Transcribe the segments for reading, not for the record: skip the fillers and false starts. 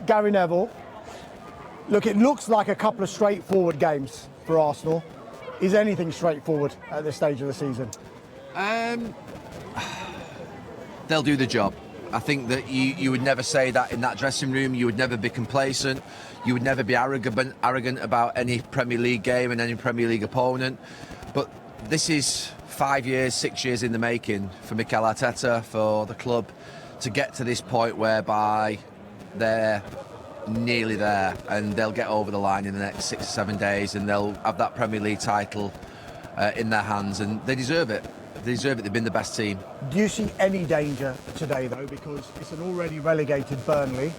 Gary Neville, look, it looks like a couple of straightforward games for Arsenal. Is anything straightforward at this stage of the season? They'll do the job. I think that you would never say that in that dressing room. You would never be complacent. You would never be arrogant about any Premier League game and any Premier League opponent. But this is 5 years, 6 years in the making for Mikel Arteta, for the club, to get to this point whereby they're nearly there and they'll get over the line in the next 6 or 7 days and they'll have that Premier League title in their hands, and they deserve it. They deserve it. They've been the best team. Do you see any danger today, though, because it's an already relegated Burnley,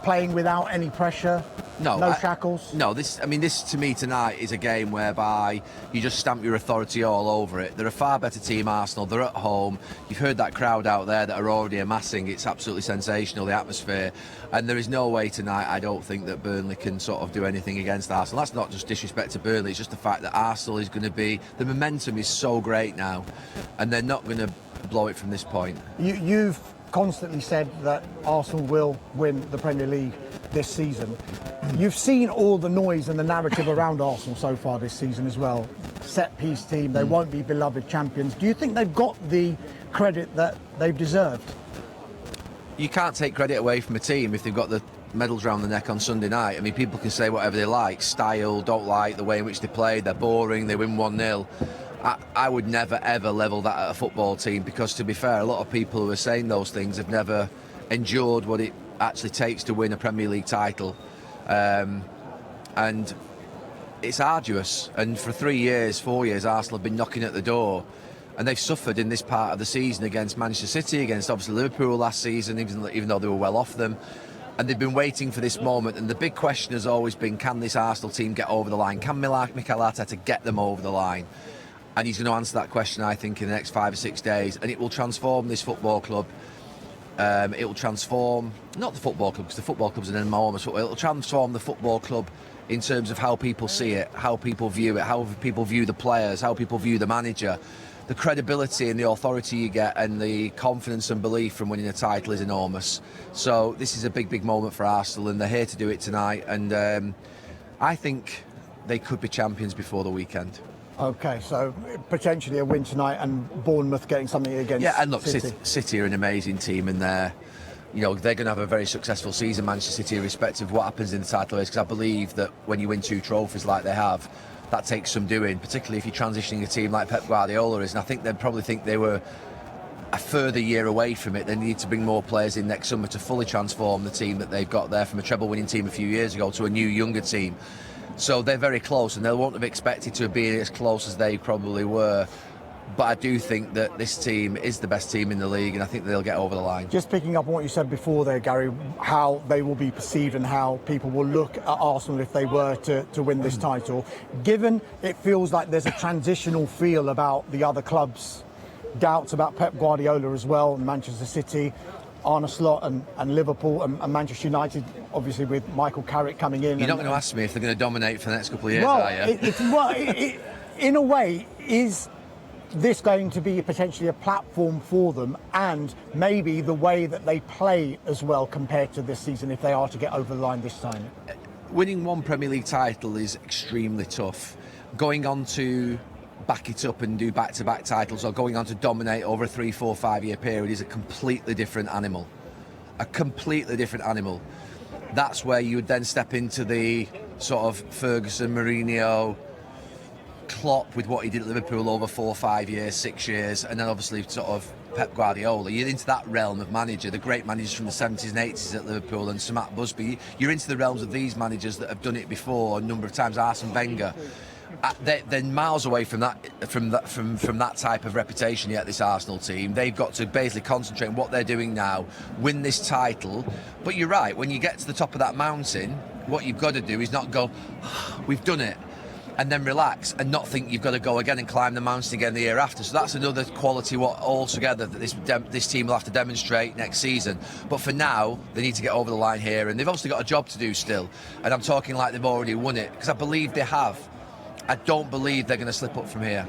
playing without any pressure, no shackles? No, this to me tonight is a game whereby you just stamp your authority all over it. They're a far better team, Arsenal. They're at home. You've heard that crowd out there that are already amassing. It's absolutely sensational, the atmosphere. And there is no way tonight, I don't think, that Burnley can sort of do anything against Arsenal. That's not just disrespect to Burnley. It's just the fact that Arsenal is going to be... The momentum is so great now, and they're not going to blow it from this point. You've constantly said that Arsenal will win the Premier League this season. You've seen all the noise and the narrative around Arsenal so far this season as well. Set-piece team, they won't be beloved champions. Do you think they've got the credit that they've deserved? You can't take credit away from a team if they've got the medals around the neck on Sunday night. I mean, people can say whatever they like, style, don't like the way in which they play, they're boring, they win 1-0. I would never, ever level that at a football team, because, to be fair, a lot of people who are saying those things have never endured what it actually takes to win a Premier League title. And it's arduous. And for 3 years, 4 years, Arsenal have been knocking at the door. And they've suffered in this part of the season against Manchester City, against obviously Liverpool last season, even though they were well off them. And they've been waiting for this moment. And the big question has always been, can this Arsenal team get over the line? Can Mikel Arteta get them over the line? And he's going to answer that question, I think, in the next 5 or 6 days. And it will transform this football club. It will transform, not the football club, because the football club's an enormous football. It will transform the football club in terms of how people see it, how people view it, how people view the players, how people view the manager. The credibility and the authority you get and the confidence and belief from winning a title is enormous. So this is a big, big moment for Arsenal, and they're here to do it tonight. And I think they could be champions before the weekend. OK, so potentially a win tonight and Bournemouth getting something against Yeah, and look, City. City are an amazing team, and they're going to have a very successful season, Manchester City, irrespective of what happens in the title race, because I believe that when you win 2 trophies like they have, that takes some doing, particularly if you're transitioning a team like Pep Guardiola is. And I think they'd probably think they were a further year away from it. They need to bring more players in next summer to fully transform the team that they've got there, from a treble-winning team a few years ago to a new, younger team. So they're very close, and they won't have expected to be as close as they probably were. But I do think that this team is the best team in the league, and I think they'll get over the line. Just picking up on what you said before there, Gary, how they will be perceived and how people will look at Arsenal if they were to win this title. Given it feels like there's a transitional feel about the other clubs, doubts about Pep Guardiola as well, Manchester City, Arne Slot and Liverpool and Manchester United, obviously with Michael Carrick coming in. You're not going to ask me if they're going to dominate for the next couple of years, well, are you? In a way, is this going to be potentially a platform for them, and maybe the way that they play as well compared to this season, if they are to get over the line this time? Winning 1 Premier League title is extremely tough. Going on to back it up and do back-to-back titles, or going on to dominate over a 3, 4, 5 year period, is a completely different animal. A completely different animal. That's where you would then step into the sort of Ferguson, Mourinho, Klopp with what he did at Liverpool over 4, 5 years, 6 years, and then obviously sort of Pep Guardiola. You're into that realm of manager, the great managers from the 70s and 80s at Liverpool, and Sir Matt Busby. You're into the realms of these managers that have done it before a number of times, Arsene Wenger. They're miles away from that type of reputation yet, this Arsenal team. They've got to basically concentrate on what they're doing now, win this title. But you're right, when you get to the top of that mountain, what you've got to do is not go, we've done it, and then relax and not think you've got to go again and climb the mountain again the year after. So that's another quality altogether that this team will have to demonstrate next season. But for now, they need to get over the line here, and they've obviously got a job to do still. And I'm talking like they've already won it, because I believe they have. I don't believe they're going to slip up from here.